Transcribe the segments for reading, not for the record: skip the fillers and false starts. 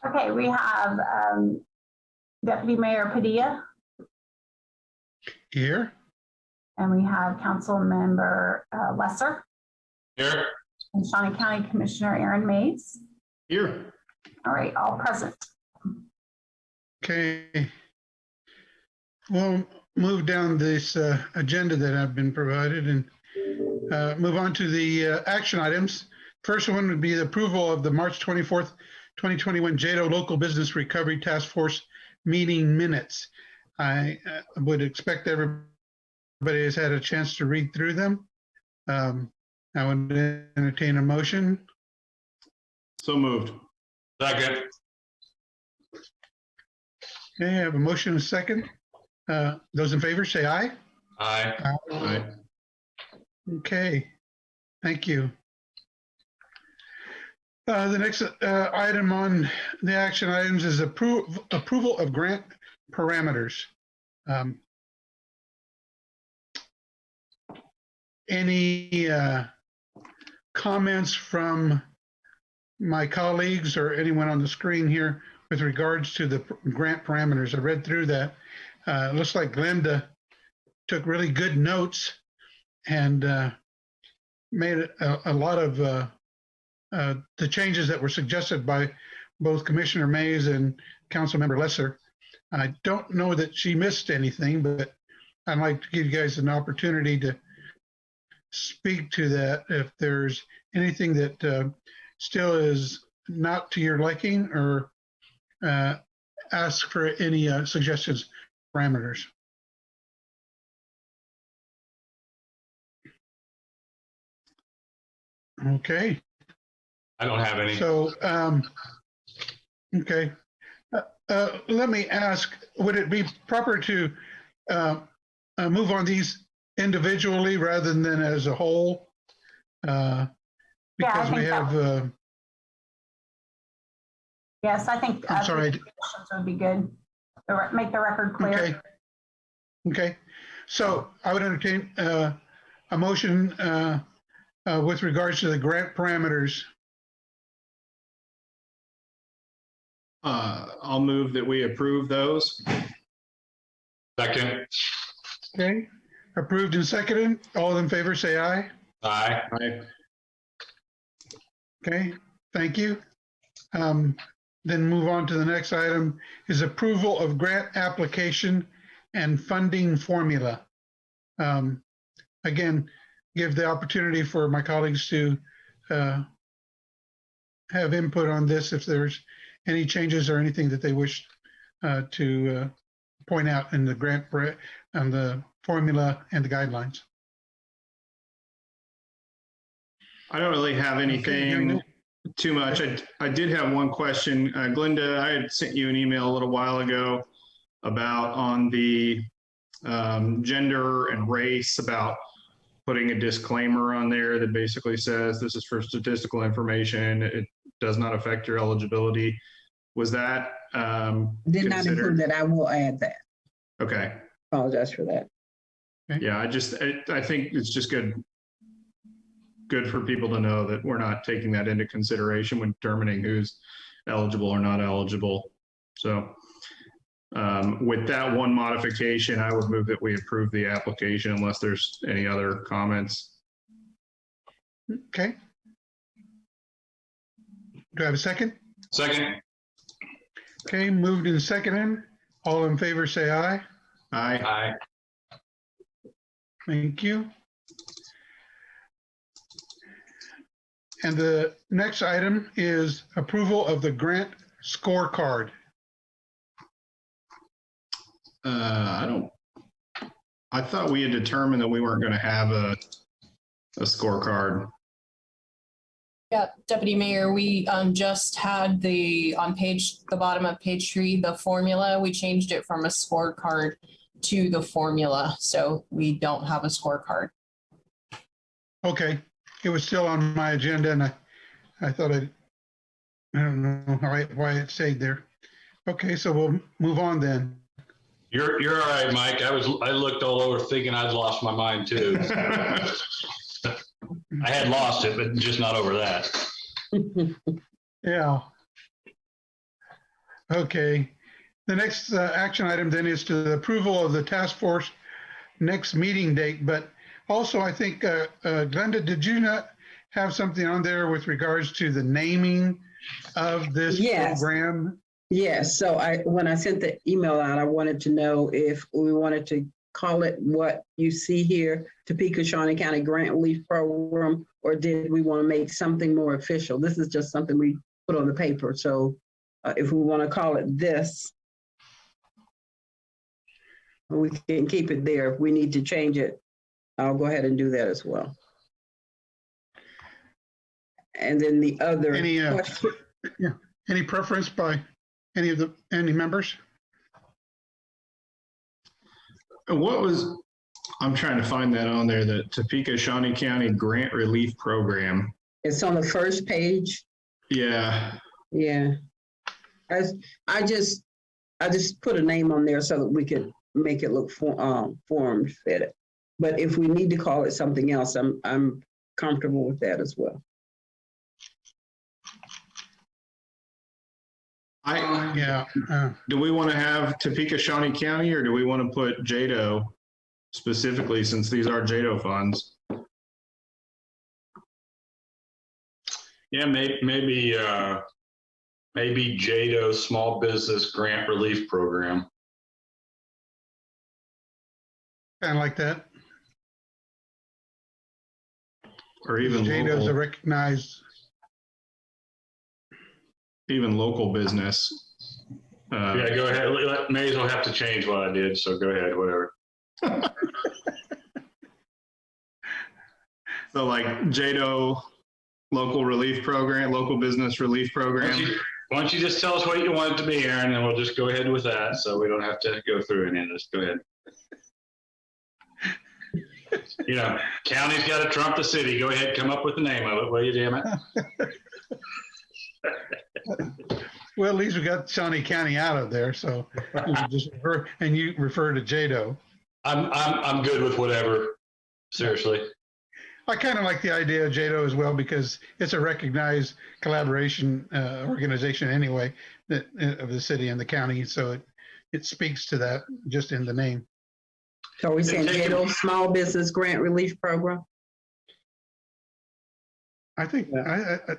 Okay, we have Deputy Mayor Padilla, Here. and we have Council Member Lesser, Here. and Shawnee County Commissioner Aaron Mays. Here. All right, all present. Okay. We'll move down this agenda that I've been provided and move on to the action items. First one would be the approval of the March 24th, 2021 JEDO Local Business Recovery Task Force meeting minutes. I would expect everybody has had a chance to read through them. I would entertain a motion. So moved. Second. Okay, I have a motion and a second. Those in favor say aye. Aye. Aye. Okay, thank you. The next item on the action items is approval of grant parameters. Any comments from my colleagues or anyone on the screen here with regards to the grant parameters? I read through that. It looks like Glenda took really good notes and made a lot of the changes that were suggested by both Commissioner Mays and Councilmember Lesser. I don't know that she missed anything, but I'd like to give you guys an opportunity to speak to that if there's anything that still is not to your liking, or ask for any suggestions, parameters. Okay. I don't have any. So, okay. Let me ask, would it be proper to move on these individually rather than as a whole? Because we have... Yes, I think I'm sorry. questions would be good. Make the record clear. Okay. Okay. So I would entertain a motion with regards to the grant parameters. I'll move that we approve those. Second. Okay. Approved and seconded. All in favor say aye. Aye. Aye. Okay. Thank you. Then move on to the next item is approval of grant application and funding formula. Again, give the opportunity for my colleagues to have input on this if there's any changes or anything that they wish to point out in the grant and the formula and the guidelines. I don't really have anything too much. I did have one question. Glenda, I had sent you an email a little while ago about on the gender and race, about putting a disclaimer on there that basically says this is for statistical information. It does not affect your eligibility. Was that did not include that? I will add that. Okay. Apologize for that. Yeah, I think it's just good for people to know that we're not taking that into consideration when determining who's eligible or not eligible. So with that one modification, I would move that we approve the application unless there's any other comments. Okay. Do I have a second? Second. Okay, moved and seconded. All in favor say aye. Aye. Aye. Thank you. And the next item is approval of the grant scorecard. I thought we had determined that we weren't going to have a scorecard. Yeah, Deputy Mayor, we just had the bottom of page 3, the formula. We changed it from a scorecard to the formula, so we don't have a scorecard. Okay, it was still on my agenda, and I thought I don't know why it stayed there. Okay, so we'll move on then. You're all right, Mike. I looked all over thinking I'd lost my mind too. I had lost it, but just not over that. Yeah. Okay. The next action item then is to the approval of the task force next meeting date. But also, I think, Glenda, did you not have something on there with regards to the naming of this Yes. program? Yes, so when I sent the email out, I wanted to know if we wanted to call it what you see here, Topeka Shawnee County Grant Relief Program, or did we want to make something more official? This is just something we put on the paper. So if we want to call it this, we can keep it there. If we need to change it, I'll go ahead and do that as well. And then the other question. Any preference by any members? I'm trying to find that on there, the Topeka Shawnee County Grant Relief Program. It's on the first page. Yeah. Yeah. I just put a name on there so that we could make it look form fitted. But if we need to call it something else, I'm comfortable with that as well. Do we want to have Topeka Shawnee County, or do we want to put JEDO specifically, since these are JEDO funds? Yeah, maybe JEDO Small Business Grant Relief Program. Kind of like that. Or even JEDO is a local, recognized. even local business. Yeah, go ahead. May as well have to change what I did, so go ahead, whatever. So like JEDO Local Relief Program, Local Business Relief Program. Why don't you just tell us what you want it to be, Aaron, and we'll just go ahead with that, so we don't have to go through any of this. Go ahead. You know, county's got to trump the city. Go ahead, come up with the name of it, will you, damn it? Well, at least we got Shawnee County out of there, so you just refer to JEDO. I'm good with whatever. Seriously. I kind of like the idea of JEDO as well, because it's a recognized collaboration organization anyway of the city and the county, so it speaks to that just in the name. So we saying JEDO Small Business Grant Relief Program? I think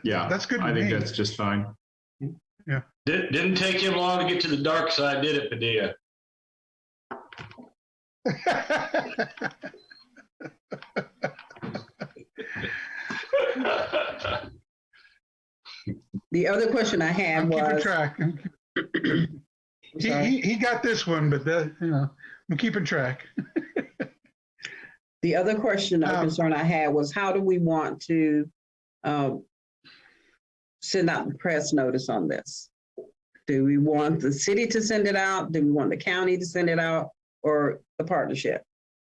Yeah, that's good. I think that's just fine. Yeah. Didn't take him long to get to the dark side, did it, Padilla? The other question I had I'm keeping was. track. He got this one, but I'm keeping track. The other question or concern I had was, how do we want to send out the press notice on this? Do we want the city to send it out? Do we want the county to send it out, or the partnership?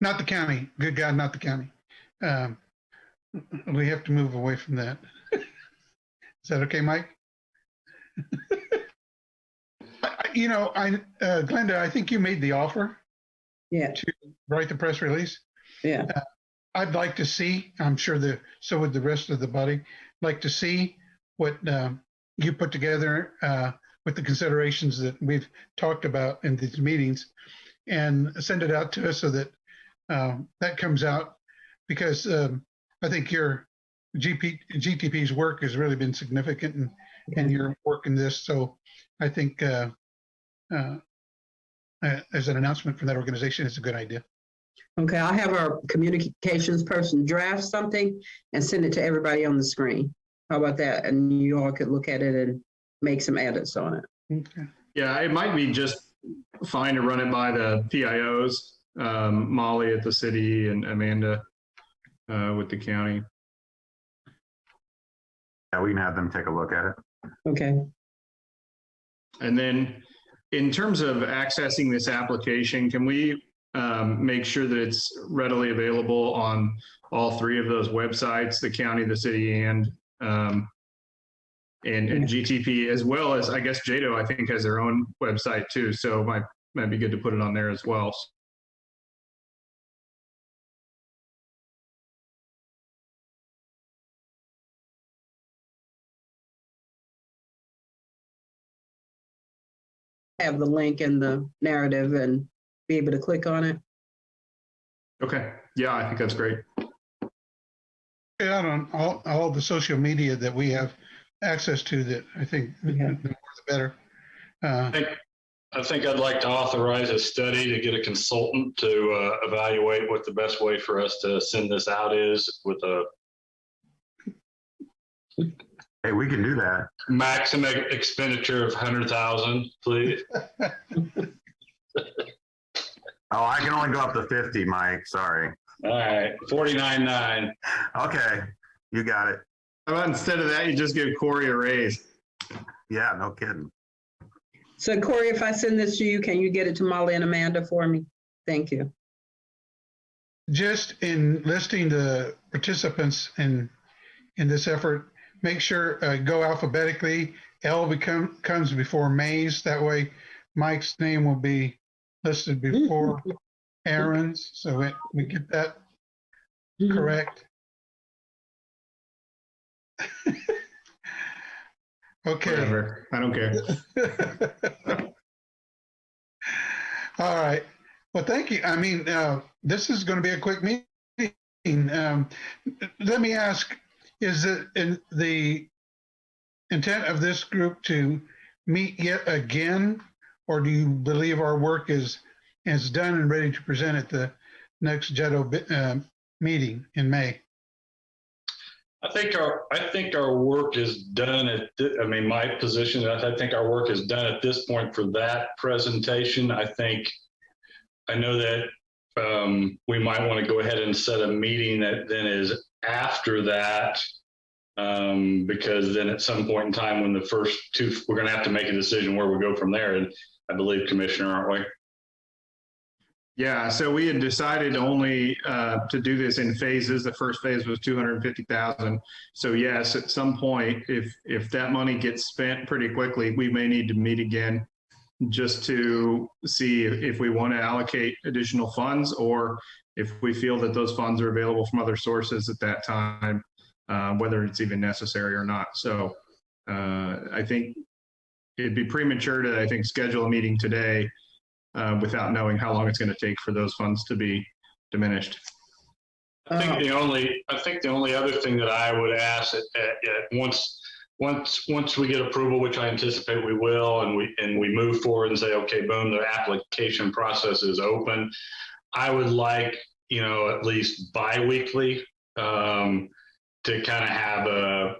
Not the county. Good God, not the county. We have to move away from that. Is that okay, Mike? Glenda, I think you made the offer. Yeah. To write the press release. Yeah. I'd like to see, I'm sure so would the rest of the body, like to see what you put together with the considerations that we've talked about in these meetings, and send it out to us so that that comes out, because I think your GTP's work has really been significant, and your work in this. So I think as an announcement from that organization, it's a good idea. Okay, I'll have our communications person draft something and send it to everybody on the screen. How about that? And you all could look at it and make some edits on it. Okay. Yeah, it might be just fine to run it by the PIOs, Molly at the city and Amanda with the county. Yeah, we can have them take a look at it. Okay. And then in terms of accessing this application, can we make sure that it's readily available on all three of those websites, the county, the city, and GTP, as well as, I guess, JEDO, I think, has their own website too. So might be good to put it on there as well. have the link and the narrative and be able to click on it. Okay. Yeah, I think that's great. Yeah, on all the social media that we have access to, that I think the more the better. I think I'd like to authorize a study to get a consultant to evaluate what the best way for us to send this out is with a Hey, we can do that. maximum expenditure of 100,000, please. Oh, I can only go up to 50, Mike. Sorry. All right, 49.9. Okay, you got it. How about instead of that, you just give Corey a raise? Yeah, no kidding. So Corey, if I send this to you, can you get it to Molly and Amanda for me? Thank you. Just in listing the participants in this effort, make sure go alphabetically. L comes before May's. That way, Mike's name will be listed before Aaron's, so we get that correct. Okay. Whatever. I don't care. All right. Well, thank you. I mean, this is going to be a quick meeting. Let me ask, is it in the intent of this group to meet yet again, or do you believe our work is done and ready to present at the next JEDO meeting in May? I think our work is done my position, I think our work is done at this point for that presentation. I know that we might want to go ahead and set a meeting that then is after that, because then at some point in time when the first two, we're going to have to make a decision where we go from there. And I believe, Commissioner, aren't we? Yeah, so we had decided only to do this in phases. The first phase was 250,000. So yes, at some point, if that money gets spent pretty quickly, we may need to meet again just to see if we want to allocate additional funds, or if we feel that those funds are available from other sources at that time, whether it's even necessary or not. So I think it'd be premature to, schedule a meeting today without knowing how long it's going to take for those funds to be diminished. I think the only other thing that I would ask once we get approval, which I anticipate we will, and we move forward and say, okay, boom, the application process is open. I would like, at least bi-weekly to kind of have a,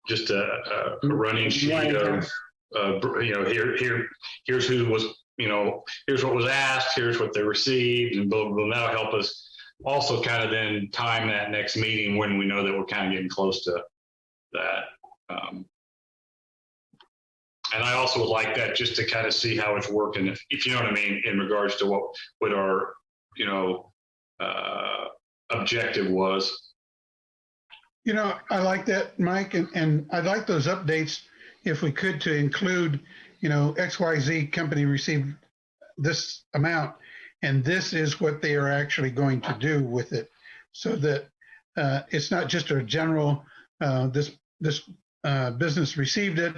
just a running sheet of, here's who was, here's what was asked, here's what they received, and blah, blah, blah. That'll help us also kind of then time that next meeting when we know that we're kind of getting close to that. And I also would like that just to kind of see how it's working, if you know what I mean, in regards to what our, objective was. I like that, Mike, and I'd like those updates if we could to include, XYZ company received this amount, and this is what they are actually going to do with it, so that it's not just a general, this business received it,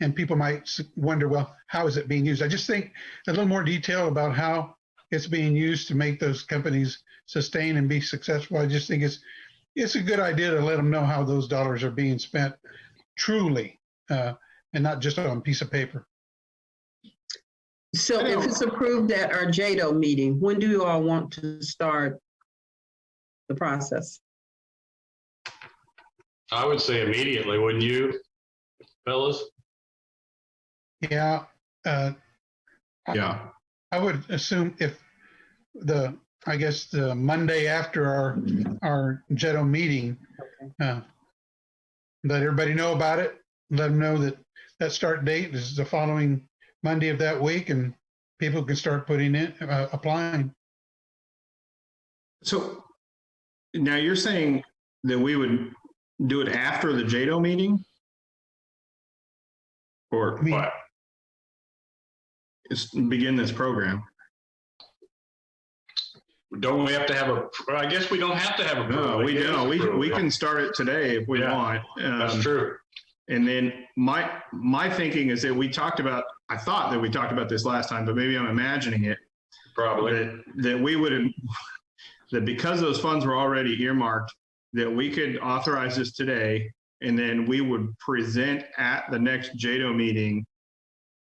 and people might wonder, well, how is it being used? I just think a little more detail about how it's being used to make those companies sustain and be successful. I just think it's a good idea to let them know how those dollars are being spent truly, and not just on a piece of paper. So if it's approved at our JEDO meeting, when do you all want to start the process? I would say immediately, wouldn't you, fellas? Yeah. Yeah. I would assume if the Monday after our JEDO meeting, let everybody know about it. Let them know that start date is the following Monday of that week, and people can start putting in, applying. So now you're saying that we would do it after the JEDO meeting? Or what? Begin this program. Don't we have to have I guess we don't have to have a. No, we don't. We can start it today if we want. That's true. And then my thinking is that I thought that we talked about this last time, but maybe I'm imagining it. Probably. That because those funds were already earmarked, that we could authorize this today, and then we would present at the next JEDO meeting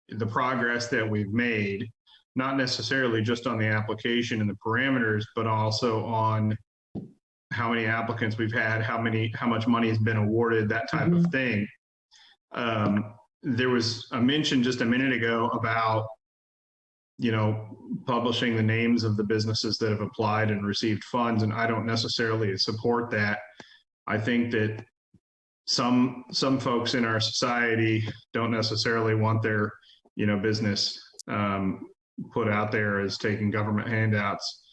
the progress that we've made, not necessarily just on the application and the parameters, but also on how many applicants we've had, how much money has been awarded, that type of thing. There was a mention just a minute ago about, publishing the names of the businesses that have applied and received funds, and I don't necessarily support that. I think that some folks in our society don't necessarily want their, business put out there as taking government handouts.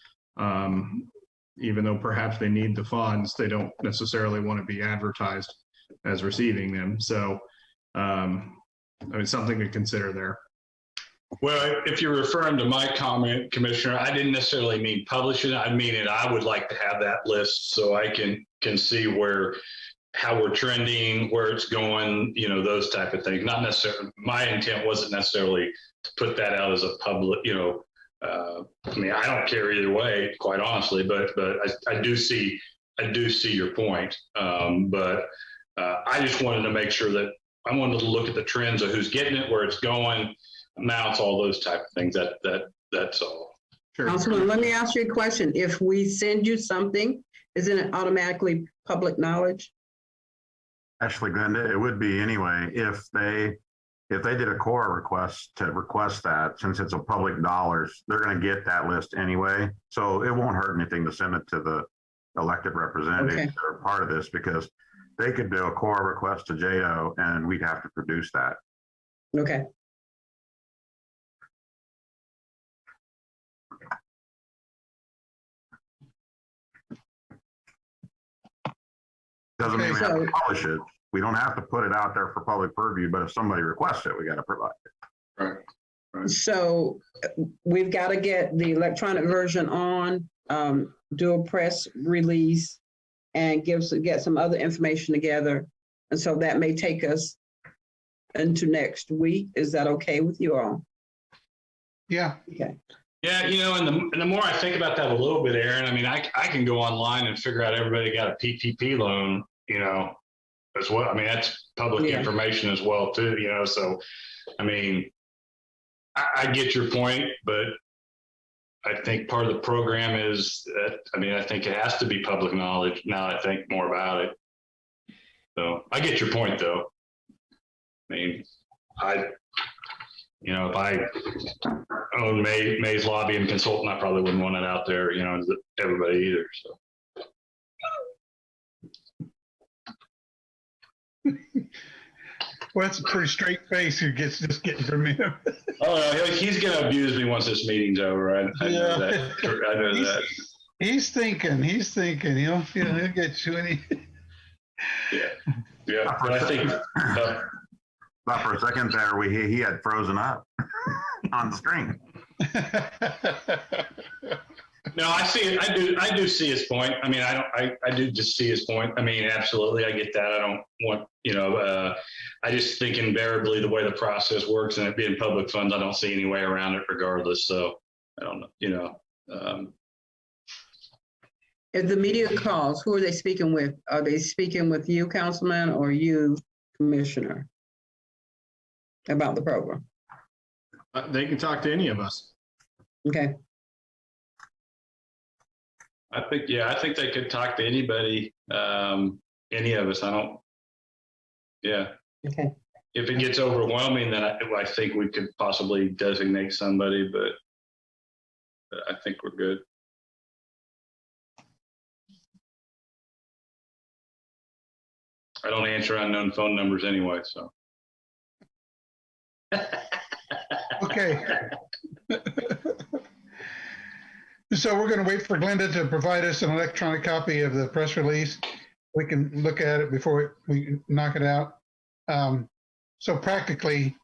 Even though perhaps they need the funds, they don't necessarily want to be advertised as receiving them. So, something to consider there. Well, if you're referring to my comment, Commissioner, I didn't necessarily mean publish it. I mean it. I would like to have that list so I can see how we're trending, where it's going, those type of things. Not necessarily, my intent wasn't necessarily to put that out as a public, I don't care either way, quite honestly, but I do see your point. But I just wanted to make sure that I wanted to look at the trends of who's getting it, where it's going, amounts, all those type of things. That's all. Sure. Councilman, let me ask you a question. If we send you something, isn't it automatically public knowledge? Actually, Glenda, it would be anyway, if they did a core request to request that, since it's a public dollars, they're going to get that list anyway. So it won't hurt anything to send it to the elected representatives that are part of this, because they could do a core request to JEDO and we'd have to produce that. Okay. Doesn't mean we have So- to publish it. We don't have to put it out there for public purview, but if somebody requests it, we got to provide it. Right. So we've got to get the electronic version on, do a press release, and get some other information together. And so that may take us into next week. Is that okay with you all? Yeah. Okay. Yeah, and the more I think about that a little bit, Aaron, I can go online and figure out everybody got a PPP loan, as well. That's public information as well too, so, I get your point, but I think part of the program is that, I think it has to be public knowledge now that I think more about it. So I get your point though. If I own May's Lobby and Consultant, I probably wouldn't want it out there, to everybody either. So. Well, that's a pretty straight face who gets just getting from him. Oh, no, he's going to abuse me once this meeting's over. I know that. I know that. He's thinking. He'll get you any. Yeah. But I think. But for a second there, he had frozen up on the screen. No, I see it. I do see his point. I do just see his point. Absolutely, I get that. I don't want, I just think invariably the way the process works and it being public funds, I don't see any way around it regardless. So I don't know, If the media calls, who are they speaking with? Are they speaking with you, Councilman, or you, Commissioner, about the program? They can talk to any of us. Okay. I think they could talk to anybody, any of us. Okay. If it gets overwhelming, then I think we could possibly designate somebody, but I think we're good. I don't answer unknown phone numbers anyway, so. Okay. So we're going to wait for Glenda to provide us an electronic copy of the press release. We can look at it before we knock it out. So practically,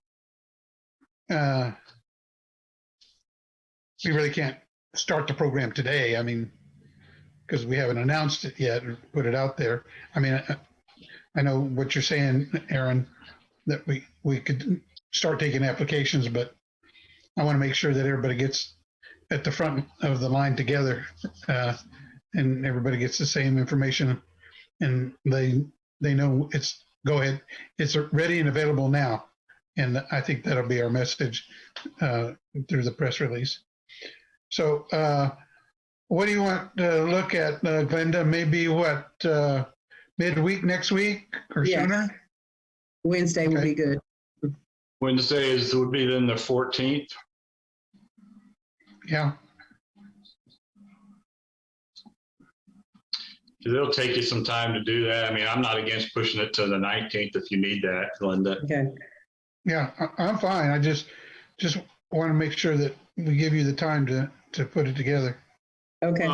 we really can't start the program today. Because we haven't announced it yet or put it out there. I know what you're saying, Aaron, that we could start taking applications, but I want to make sure that everybody gets at the front of the line together, and everybody gets the same information, and they know go ahead, it's ready and available now. And I think that'll be our message through the press release. So what do you want to look at, Glenda? Maybe what, midweek next week or Yes. sooner? Wednesday would be good. Wednesday would be then the 14th. Yeah. It'll take you some time to do that. I mean, I'm not against pushing it to the 19th if you need that, Linda. Okay. Yeah, I'm fine. I just want to make sure that we give you the time to put it together. Okay.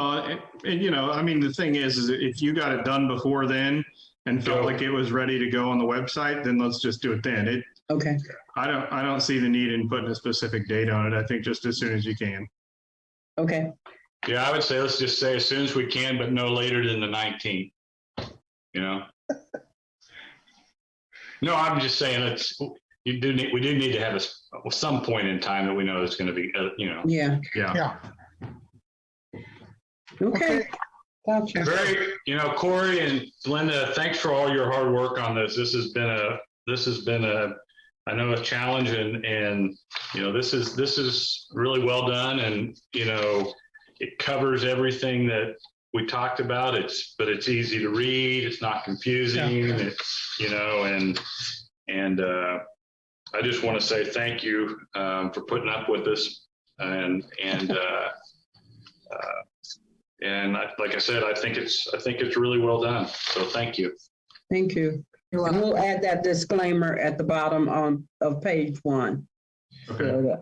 And you know, I mean, the thing is if you got it done before then and felt like it was ready to go on the website, then let's just do it then. Okay. I don't see the need in putting a specific date on it. I think just as soon as you can. Okay. Yeah, I would say, let's just say as soon as we can, but no later than the 19th, you know? No, I'm just saying we do need to have some point in time that we know it's going to be, you know. Yeah. Yeah. Okay. Gotcha. Very, you know, Corey and Linda, thanks for all your hard work on this. This has been I know, a challenge, and you know, this is really well done, and you know, it covers everything that we talked about. But it's easy to read. It's not confusing. Yeah. It's, you know, and I just want to say thank you for putting up with us, and like I said, I think it's really well done. So thank you. Thank you. You're And welcome. we'll add that disclaimer at the bottom of page 1. Okay.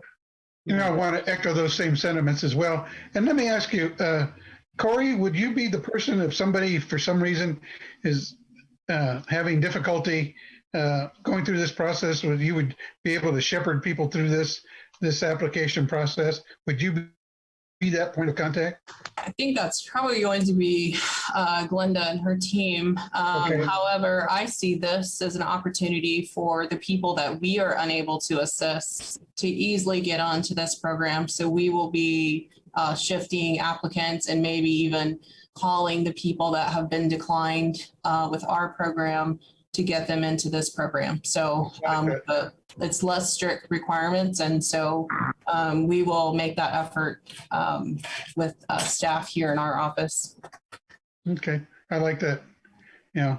You know, I want to echo those same sentiments as well. And let me ask you, Corey, would you be the person if somebody, for some reason, is having difficulty going through this process? You would be able to shepherd people through this application process? Would you be that point of contact? I think that's probably going to be Glenda and her team. Okay. However, I see this as an opportunity for the people that we are unable to assist to easily get onto this program. So we will be shifting applicants and maybe even calling the people that have been declined with our program to get them into this program. So it's less strict requirements. And so we will make that effort with staff here in our office. Okay, I like that. Yeah,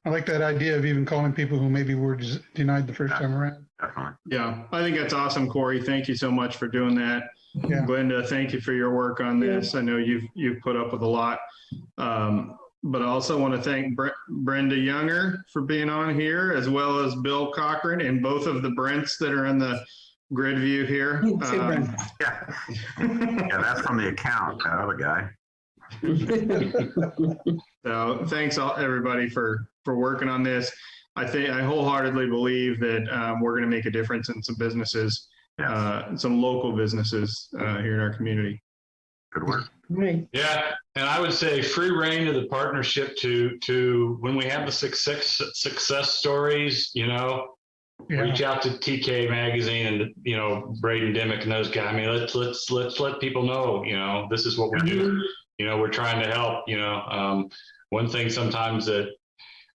I like that idea of even calling people who maybe were denied the first time around. Definitely. Yeah, I think that's awesome, Corey. Thank you so much for doing that. Yeah. Glenda, thank you for your work on this. I know you've put up with a lot. But I also want to thank Brenda Younger for being on here, as well as Bill Cochran and both of the Brents that are in the grid view here. Yeah. Yeah, that's from the account, that other guy. So thanks everybody for working on this. I wholeheartedly believe that we're going to make a difference in some businesses, some local businesses here in our community. Good work. Right. Yeah, and I would say free reign to the partnership to when we have the success stories, you know, reach out to TK Magazine and, you know, Braden Dimmick and those guys. I mean, let's let people know, you know, this is what we do. You know, we're trying to help. You know, one thing sometimes that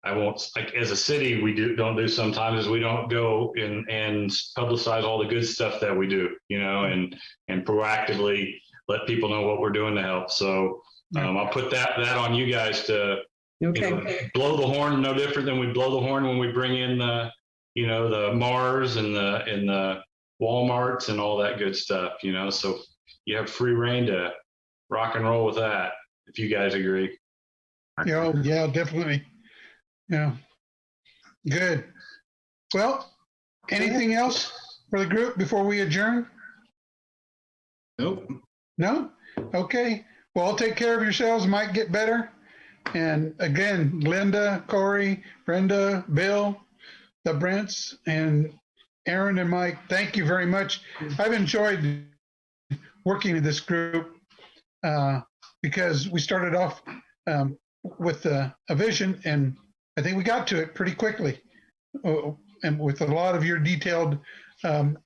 I won't, like, as a city, we don't do sometimes is we don't go and publicize all the good stuff that we do, you know, and proactively let people know what we're doing to help. So I'll put that on you guys to you know, blow the horn, no different than we blow the horn when we bring in the, you know, the Mars and the Walmarts and all that good stuff, you know. So you have free reign to rock and roll with that, if you guys agree. Yeah, definitely. Yeah. Good. Well, anything else for the group before we adjourn? Nope. No? Okay. Well, take care of yourselves. Might get better. And again, Linda, Corey, Brenda, Bill, the Brents, and Aaron and Mike, thank you very much. I've enjoyed working in this group because we started off with a vision, and I think we got to it pretty quickly. And with a lot of your detailed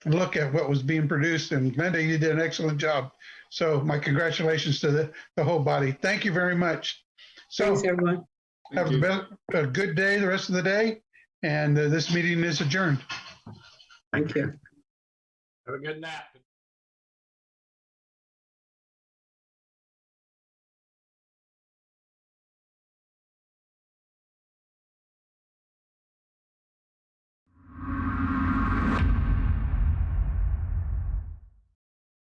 look at what was being produced. And Glenda, you did an excellent job. So my congratulations to the whole body. Thank you very much. So Thanks, everyone. have a good day the rest of the day. And this meeting is adjourned. Thank you. Have a good nap.